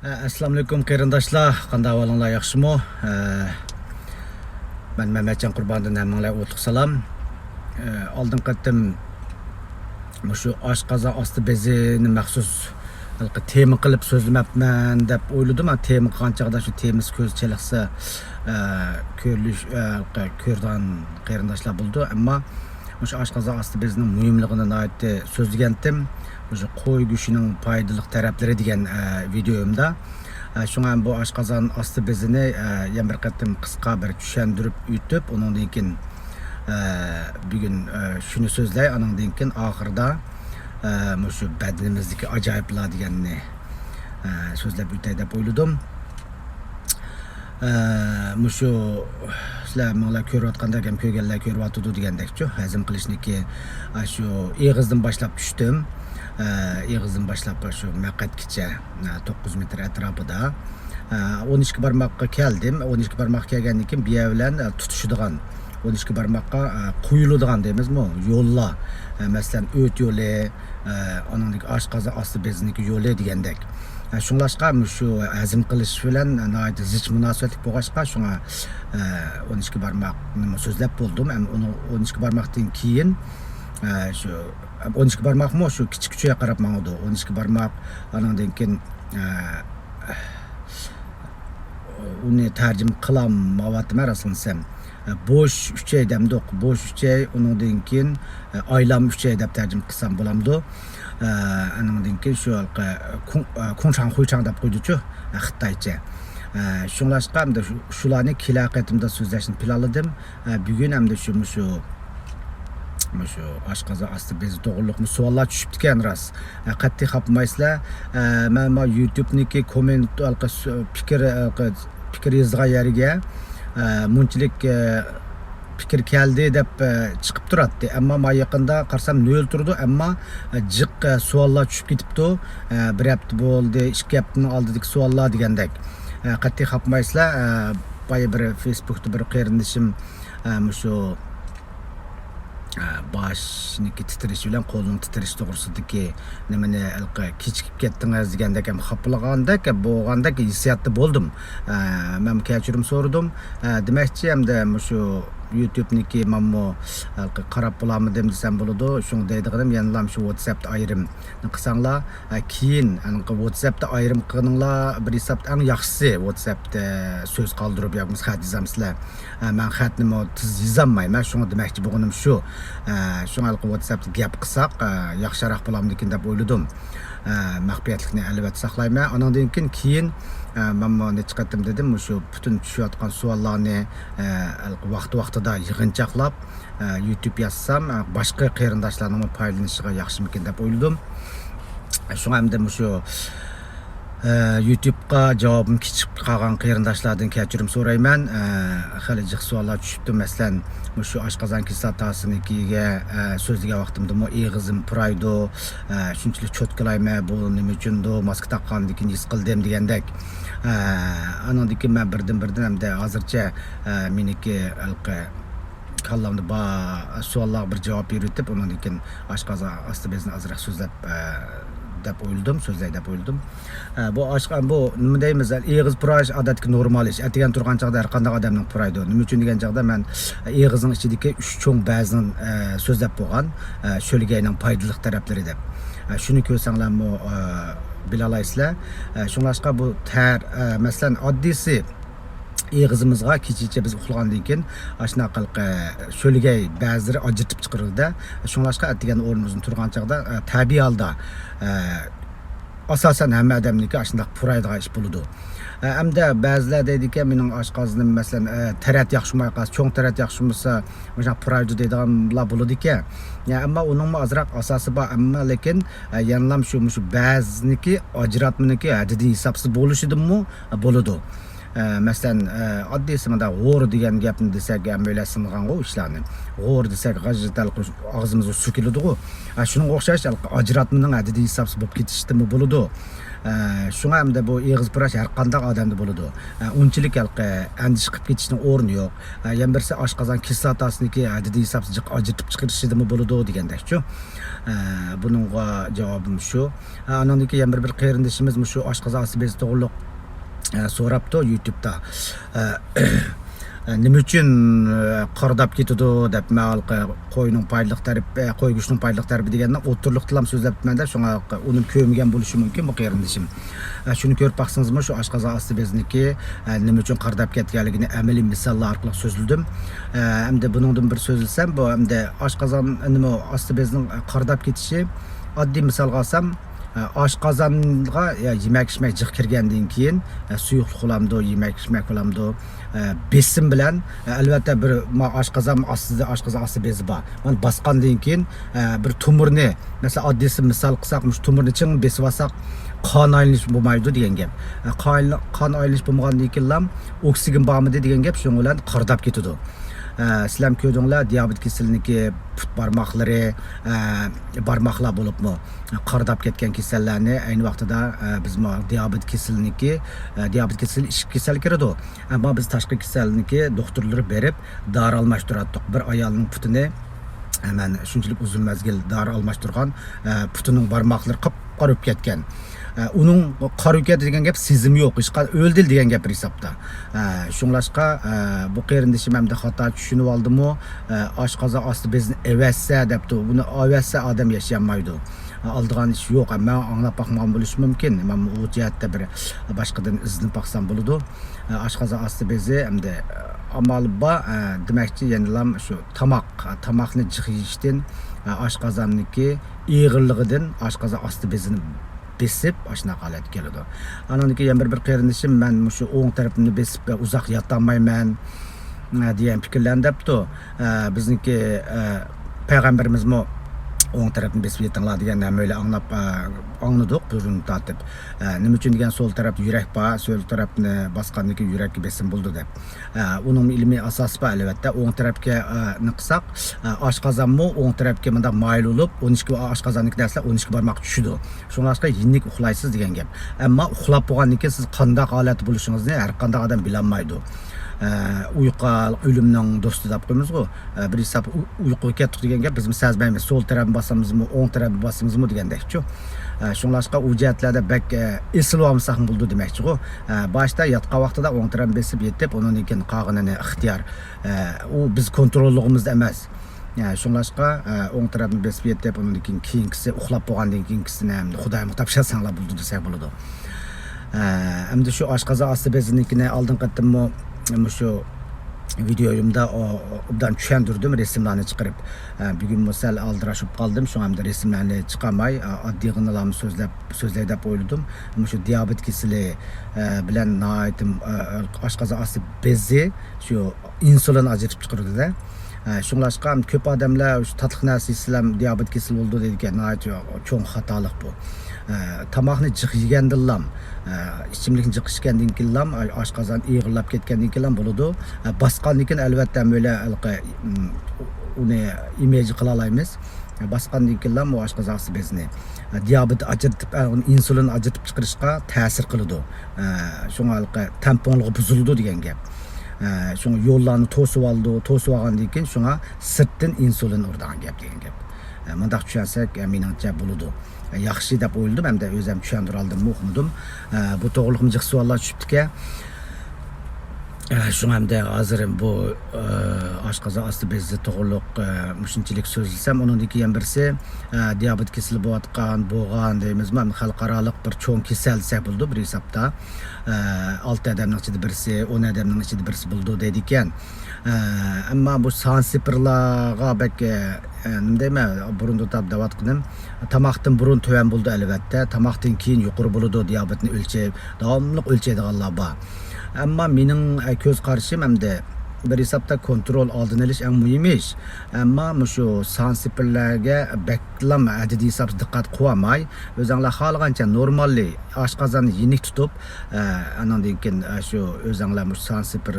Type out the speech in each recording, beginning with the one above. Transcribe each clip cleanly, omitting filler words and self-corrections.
Assalomu alaykum qarindoshlar, qanday ahvolinglar, yaxshimi? Men Mehmetcan Qurban'dan hammalarga o'tliq salom. Oldinqi qatim shu ئاشقازان ئاستى bezini maxsus tema qilib so'zlamabman deb o'yladim. Men tema qilgan chog'da shu temasi ko'z chaliqsa ko'rilish ko'rdan qarindoshlar bo'ldi, ammo shu ئاشقازان ئاستى bezining muhimligini so'zlagandim. O'sha qo'y go'shining paydilik tەرەپلىرى degan videomda. Shunga bu ئاشقازان ئاستى bezini yana bir qatim qisqa bir tushuntirib o'tib, undan keyin bugun shuni so'zlay, undan keyin oxirida shu badanimizdagi ajoyiblar deganni so'zlab o'tay deb o'yladim. Shu sizlar menlar ko'rayotgandek ham ko'rganlar ko'ryapti degandekchi, hazm qilishniki shu eg'izdan boshlab tushdim. Eg'izdan boshlab shu maqatgacha 9 metr atrofida 12 barmoqqa keldim. 12 barmoq kelgandan keyin biya bilan tutishadigan 12 barmoqqa quyiladigan deymizmi? Yo'llar. Masalan, o't yo'li, oningdagi ئاشقازان ئاستى beziniki yo'li degandek. Shunlashqa shu hazm qilish bilan nihoyat zich munosabatli bo'lg'achqa shunga 12 barmoqni so'zlab bo'ldim. Ham uni 12 barmoqdan keyin shu 12 barmoqmi shu kichik-kichikga qarab mangdi. 12 barmoq ondan keyin uni tarjima qilamayapman rasminsam. Bo'sh 3 oy demdik. Bo'sh 3 oy, undan keyin oylam 3 oy deb tarjima qilsam bo'lamdi. Andan keyin shu kunchang huychang deb qo'ydi-chu, Xitoycha. Shunlashqa hamda shularni kilaqatimda so'zlashni planladim. Bugun hamda shu ئاشقازان ئاستى bezi to'g'riliqmi savollar tushibdi ekan ras. Qat'iy xapmaysizlar. Men YouTube'niki komment fikr yozgan yeriga munchilik fikr keldi deb chiqib turadi. Ammo men yaqinda qarsam 0 turdi, ammo jiq savollar tushib ketibdi. Bir hafta bo'ldi, 2 haftaning oldidagi savollar degandek. Qat'iy xapmaysizlar. Boya bir Facebook'da bir qarindishim shu başniki titrish bilan qo'lning titrishi to'g'risidagi nimani kechikib ketdingiz degandek ham xaplagandek bo'lgandek hissiyatda bo'ldim. Men kechirim so'radim. Demakchi hamda shu YouTube'niki mammo qarab bo'lamdim desam bo'ladi. Shuni deydiganim yana shu WhatsApp'da ayrim qilsanglar, keyin WhatsApp'da ayrim qilinglar, bir hisobda eng yaxshisi WhatsApp'da so'z qoldirib yoki xat yozamsizlar. Men xatni tiz yozolmayman. Shuni demoqchi bo'lganim shu. Shunga WhatsApp'da gap qilsak yaxshiroq bo'larmikin deb o'yladim. Maxfiyatlikni albatta saqlayman. Ondan keyin men necha qatim dedim, shu butun tushayotgan savollarni vaqti-vaqtida yig'inchoqlab YouTube yozsam, boshqa qarindoshlarning foydalanishiga yaxshimikin deb o'yladim. Shunga hamda shu YouTube'ga javobim kechib qolgan qarindoshlardan kechirim so'rayman. Hali jiq savollar tushibdi. Masalan, shu ئاشقازان kislotasiga so'zlagan vaqtimda eg'izim puraydi, shunchalik cho'tkalayman, bu nima uchundir, maska taqqandan keyin his qildim degandek. Andan keyin men birdan hamda hozircha meniki kallamda savollarga bir javob berib, undan keyin ئاشقازان ئاستى bezini azroq so'zlab deb o'yladim, so'zlay deb o'yladim. Bu bu nima deymiz? Eg'iz purash odatga normal ish. Atigan turgan chog'da har qanday odamning puraydi. Nima uchun degan chog'da men eg'izning ichidagi 3 cho'ng bezini so'zlab bo'lgan, sho'ligayning paydilik tەرەپلىرى deb. Shuni ko'rsanglarmi bilalaysizlar. Shunlashqa bu masalan oddiysi eg'izimizga kechicha biz uxlagandan keyin shunaqa sho'ligay ba'zilari ajratib chiqarildi. Shunlashqa atigan o'rnimizning turgan chog'da tabiiy holda asosan hamma odamniki shunday puraydigan ish bo'ladi. Hamda ba'zilar deydiki, mening oshqoznim masalan tarat yaxshimay qolsa, cho'ng tarat yaxshimasa, mana puraydi deydiganlar bo'ladi ekan. Ammo uning azroq asosi bor, ammo lekin yana shu ba'ziniki ajratmaniki haddiy hisobsiz bo'lishidimi bo'ladi. Masalan, oddiysi mana g'o'r degan gapni desak, ham o'ylasingan-ku ishlarni. G'o'r desak, g'ajjatal og'zimizga sukiladi-ku. Shuning o'xshash ajratmaning haddiy hisobsiz bo'lib ketishdimi bo'ladi. Şuna hem de bu eğiz pıraş her qandaq adamda buludu. Unchilik andish qilib ketishning o'rni yo'q. Yana birisi oshqozon kislotasiniki adadiy hisobsiz ajratib chiqarishidimi bo'ladi degandakchu. Buningga javobim shu. Anandiki yana bir qarindishimiz shu oshqozon bezi to'g'riliq so'rabdi YouTube'da. Nima uchun qardab ketadi deb mal qo'yning paydilik tarafi, qo'y go'shtining paydilik tarafi deganda o'tirliq tilam so'zlabmanda, shunga uni ko'rmagan bo'lishi mumkin bu qarindishim. Shuni ko'rib baqsangizmi, shu oshqozon osti beziniki nima uchun qardab ketganligini amaliy misollar orqali so'zladim. Hamda buningdan bir so'zilsam, bu hamda oshqozon nima osti bezining qardab ketishi oddiy misolga olsam, oshqozonga yemak-ichmak jiq kirgandan keyin suyuqlik qo'lamdi, yemak-ichmak qo'lamdi. Besim bilan albatta bir oshqozon ostida oshqozon osti bezi bor. Mana bosgandan keyin bir tumurni, masalan oddiysi misol qilsak, mush tumurni ching besib olsak, qon aylanish bo'lmaydi degan gap. Qon aylanish bo'lmagandan keyin oksigen bormidi degan gap, shuning bilan qardab ketadi. Sizlar ko'rdinglar, diabet kasalniki put barmoqlari, barmoqlar bo'libmi qardab ketgan kasallarni ayni vaqtida biz diabet kasalniki, diabet kasali ichki kasal kiradi. Ammo biz tashqi kasalniki doktorlar berib dori almashtirdik. Bir ayolning putini hemen shunchalik uzun mazgil dori almashtirgan, putining barmoqlari qop-qorib ketgan. Onun qarıket degan gap sezim yo'q, hech o'ldi degan gap hisobda. Shunglashqa bu qarindishim hamda xato tushunib oldimi, oshqozon osti bezini evassa debdi. Buni evassa odam yashamaydi. Aldigan ish yo'q, ammo anglab baxmagan bo'lishi mumkin. Men u jihatda bir boshqadan iznib baxsam bo'ladi. Oshqozon osti bezi hamda amal ba demakchi, ya'ni shu tomoqni jiq yeyishdan oshqozonniki ig'irligidan oshqozon osti bezini besib ashuna holat keladi. Anandiki yana bir qarindishim, men shu o'ng tarafimni besib uzoq yotolmayman degan fikrlarni debdi. Bizniki payg'ambarimizmi o'ng tarafni besib yetinglar degan namöyle anladık burun tatib. Nima uchun degan sol taraf yurak bor, sol tarafni bosqanniki yurakka besim bo'ldi deb. Uning ilmiy asosi bor albatta. O'ng tarafga niqsaq, oshqozonmi o'ng tarafga menda mayl bo'lib, 12 oshqozonniki narsa 12 barmoq tushidi. Shunlashqa yinnik uxlaysiz degan gap. Ammo uxlab bo'lgandan keyin siz qanday holat bo'lishingizni har qanday odam bilolmaydi. Uyqu o'limning do'sti deb qo'ymizku. Bir hisob uyquga ketdik degan gap, biz sezmaymiz. Sol tarafni bosamizmi, o'ng tarafni bosamizmi degandakchi. Shunlashqa u jihatlarda bak esil olmasak bo'ldi demakchi-ku. Boshda yotgan vaqtida o'ng tarafni besib yetib, undan keyin qog'inini ixtiyor. U biz kontrolligimizda emas. Shunlashqa o'ng tarafni besib yetib, undan keyingisi uxlab bo'lgandan keyingisini Xudoyim topshirsanlar bo'ldi desak bo'ladi. Endi shu oshqozon osti bezinikini oldinqatimi shu videoyimda obdan tushundirdim, resimlarni chiqarib. Bugun misal aldirashib qoldim, shu hamda resimlarni chiqarmay oddiyg'inalarni so'zlay deb o'yladim. Shu diabet kasali bilan noitim oshqozon osti bezi shu insulin ajratib chiqaradi-da. Shunlashqa ko'p odamlar shu tatliq narsa yesam diabet kasali bo'ldi deydigan, noit cho'ng xatolik bu. Tomoqni jiq yegandilam, ichimlikni jiq ichgandan keyin oshqozon ig'irlab ketgandan keyin bo'ladi. Bosqandan keyin albatta böyle uni image qila olamiz. Bosqandan keyin bu oshqozon osti bezini diabet ajratib, insulin ajratib chiqarishga ta'sir qiladi. Shunga tamponligi buzildi degan gap. Shunga yo'llarni to'sib olgandan keyin shunga sirtdan insulin urgan gap degan gap. Mundaq tushunsak, meningcha bo'ladi. Yaxshi deb o'yladim, hamda o'zim tushundir oldim, o'qidim. Bu to'g'riliq jiq savollar tushibdi-ki. Shunga hamda hozir bu oshqozon osti bezi to'g'riliq shunchalik so'zlasam, undan keyin birisi diabet kasali bo'lgan deymizmi, xalqaroliq bir cho'ng kasal desa bo'ldi bir hisobda. 6 odamning ichida birisi, 10 odamning ichida birisi bo'ldi deydi ekan. Ammo bu sansipirlarga bak nima deyman, burunda davat qildim. Tomoqdan burun tuvan bo'ldi albatta. Tomoqdan keyin yuqori bo'ladi, diabetni o'lchab, davomli o'lchaydiganlar bor. Ammo mening ko'z qarashim hamda bir hisobda kontrol oldini olish eng muhim ish. Ammo shu sansipirlarga baklam adadiy hisob diqqat qilmay, o'zinglar xohlagancha normalli oshqozonni yenik tutib, andan keyin shu o'zinglar sansipir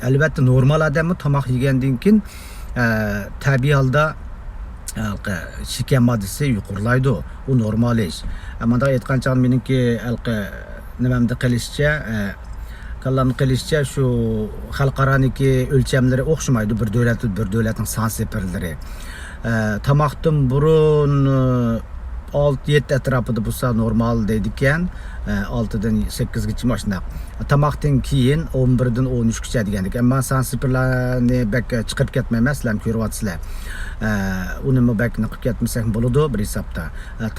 albatta normal odamni tomoq yegandan keyin tabiiy holda şeker maddesi yuqorilaydi. O normal iş. Amanda aytgan chog'im meniki nimamda qilishcha, kallamni qilishcha shu xalqaroniki o'lchamlari o'xshamaydi bir davlatning son separlari. Tamoqdan burun 6-7 atrofida bo'lsa normal deydi ekan, 6dan 8gacha mashina. Tamoqdan keyin 11dan 13gacha degandik. Ammo son separlarni bak chiqib ketmayman, sizlar ko'ryapsizlar. Uni bak niqib ketmasak bo'ladi bir hisobda.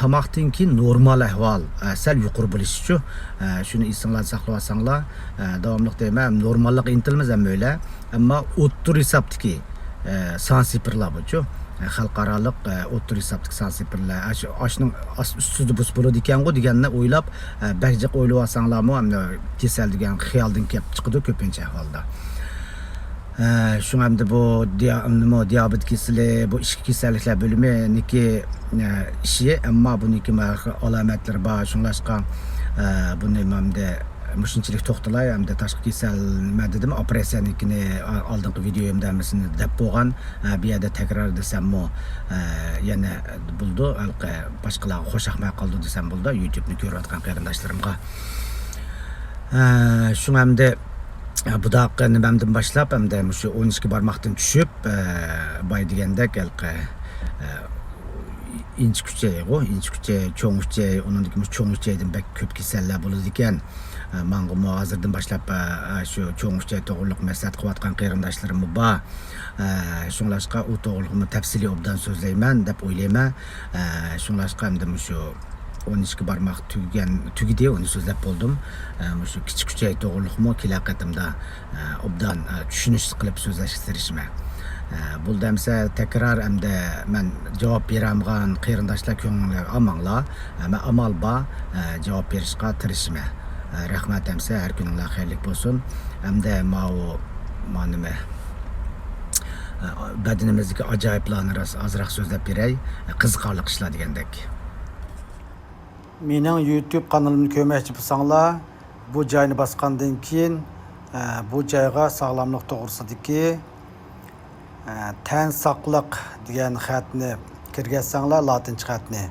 Tamoqdan keyin normal ahvol sal yuqori bo'lishi uchun shuni esinglarda saqlab olsanglar, davomli deyman, normallik intilmiz ham o'yla. Ammo o'ttir hisobdiki son separlar bo'chu. Xalqaroliq o'ttir hisobdagi son separlar oshning ustida bus bo'ladi ekan-ku deganni o'ylab, bakjiq o'ylab olsanglarmi, hamda kasal degan xiyoldan kelib chiqadi ko'pincha ahvolda. Shu hamda bu diabet kasali, bu ichki kasalliklar bo'liminiki ishi, ammo buniki alomatlari bor, shunlashqa buni hamda mushunchalik to'xtalay, hamda tashqi kasal nima dedim, operatsiyanikini oldingi videoyimda hammasini deb bo'lgan. Bu yerda takror desammi, yana bo'ldi, boshqalarga xo'shaqmay qoldi desam bo'ldi, YouTube'ni ko'rayotgan qarindoshlarimga. Shu hamda bu daqiqa nimamdan boshlab, hamda shu 12 barmoqdan tushib, boy degandek inch kuchay, cho'ng kuchay, uningdagi cho'ng kuchaydan bak ko'p kasallar bo'ladi ekan. Mang'imo hozirdan boshlab shu cho'ng kuchay to'g'riliq maslahat qilayotgan qarindoshlarim bor. Shunlashqa u to'g'riliqni tafsili obdan so'zlayman deb o'ylayman. Shunlashqa hamda shu 12 barmoq tugidi, uni so'zlab bo'ldim. Shu kichik kuchay to'g'riliqmi kelaqatimda obdan tushunish qilib so'zlashga tirishman. Buldamsa takror hamda men javob beramgan qarindoshlar ko'ngillar amanglar, men amal bor javob berishga tirishman. Rahmat hamsa, har kuninglar xayrlik bo'lsin. Hamda nima badanimizdagi ajoyiblarni ozroq so'zlab beray, qiziqarli ishlar degandek. Mening YouTube kanalimni ko'rmoqchi bo'lsanglar, bu joyni bosgandan keyin bu joyga sog'lomlik to'g'risidagi Ten Saqliq degan xatni kirgizsanglar, latincha xatni.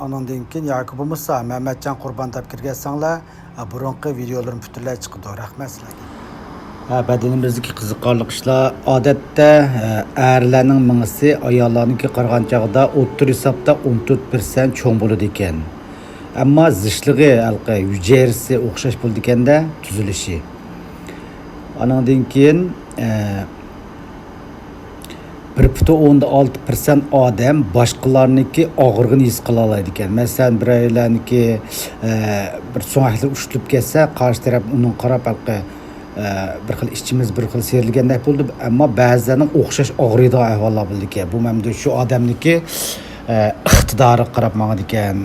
Ondan keyin yoki bo'lmasa Muhammadjon Qurban deb kirgizsanglar, burunqi videolarim butunlay chiqadi. Rahmat sizlarga. Badanimizdagi qiziqarli ishlar odatda erlarning mingisi ayollarningga qaragan chog'da o'ttir hisobda 14% cho'ng bo'ladi ekan. Ammo zishlig'i hujayrasi o'xshash bo'ldi ekanda tuzilishi. Ondan keyin 1.6% odam boshqalarniki og'irligini his qila oladi ekan. Masalan, biraylarniki bir so'ngaklar ushtilib ketsa, qarshi taraf uni qarab bir xil ichimiz bir xil serilgandek bo'ldi, ammo ba'zilarning o'xshash og'riydigan ahvollar bo'ldi ekan. Bu hamda shu odamniki iqtidori qarab mangadi ekan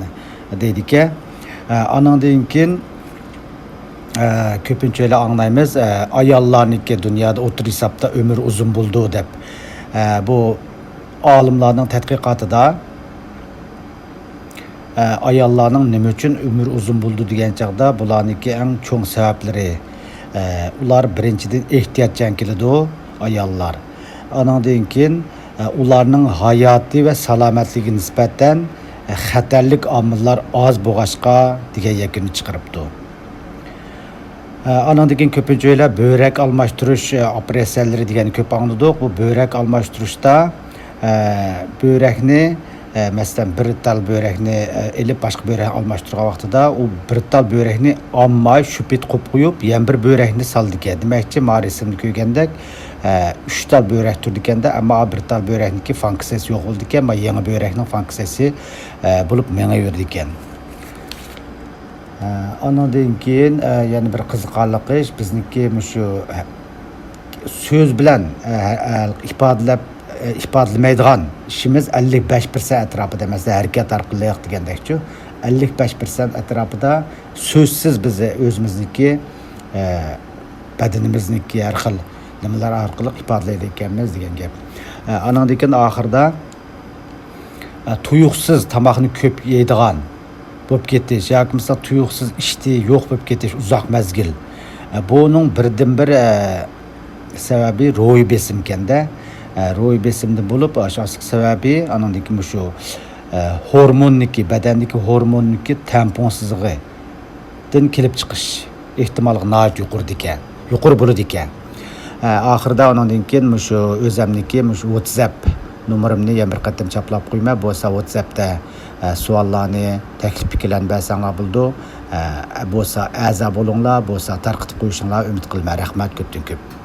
deydi ekan. Andan keyin ko'pinchalar anglaymiz, ayollarniki dunyoda o'tir hisobda umr uzun bo'ldi deb. Bu olimlarning tadqiqotida ayollarning nima uchun umr uzun bo'ldi degan chaqda bularniki eng cho'ng sabablari. Ular birinchidan ehtiyotchan keladi ayollar. Andan keyin ularning hayoti va salomatligi nisbatan xatarlik omillar oz bo'lg'achqa degan yakunni chiqaribdi. Andan keyin ko'pincha böbrek almashtirish operatsiyalari degan ko'p angladik. Bu böbrek almashtirishda böbrekni masalan bir tal böbrekni elib boshqa böbrek almashtirgan vaqtida u bir tal böbrekni olmay shupit qo'yib qo'yib, yana bir böbrekni saldi ekan. Demakchi, marisimni ko'rgandek 3 tal böbrek turdi ekanda, ammo bir tal böbrekniki funksiyasi yo'q bo'ldi ekan, ammo yangi böbrekning funksiyasi bo'lib mengaverdi ekan. Andan keyin yana bir qiziqarli ish bizniki shu so'z bilan ifodalamaydigan ishimiz 55% atrofida, masalan harakat orqali degandekchi 55% atrofida so'zsiz biz o'zimizniki badanimizniki har xil nimalar orqali ifodalaydi ekanmiz degan gap. Andan keyin oxirida tuyuqsiz tomoqni ko'p yeydigan bo'lib ketish yoki misol tuyuqsiz ishti yo'q bo'lib ketish uzoq mazgil. Buning birdan bir sababi ro'y besim ekanda. ro'y besimda bo'lib, asosiy sababi anandaki shu hormonniki, badandagi hormonniki tamponsizligidan kelib chiqish ehtimoli nihoyat yuqori ekan. Yuqori bo'ladi ekan. Oxirida undan keyin shu o'zimniki shu WhatsApp nomerimni yana bir qatam chaplab qo'yma, bo'lsa WhatsAppda savollarni, taklif fikrlarni bersanlar bo'ldi. Bo'lsa a'zo bo'linglar, bo'lsa tarqitib qo'yishinglar umid qilaman. Rahmat ko'pdan ko'p.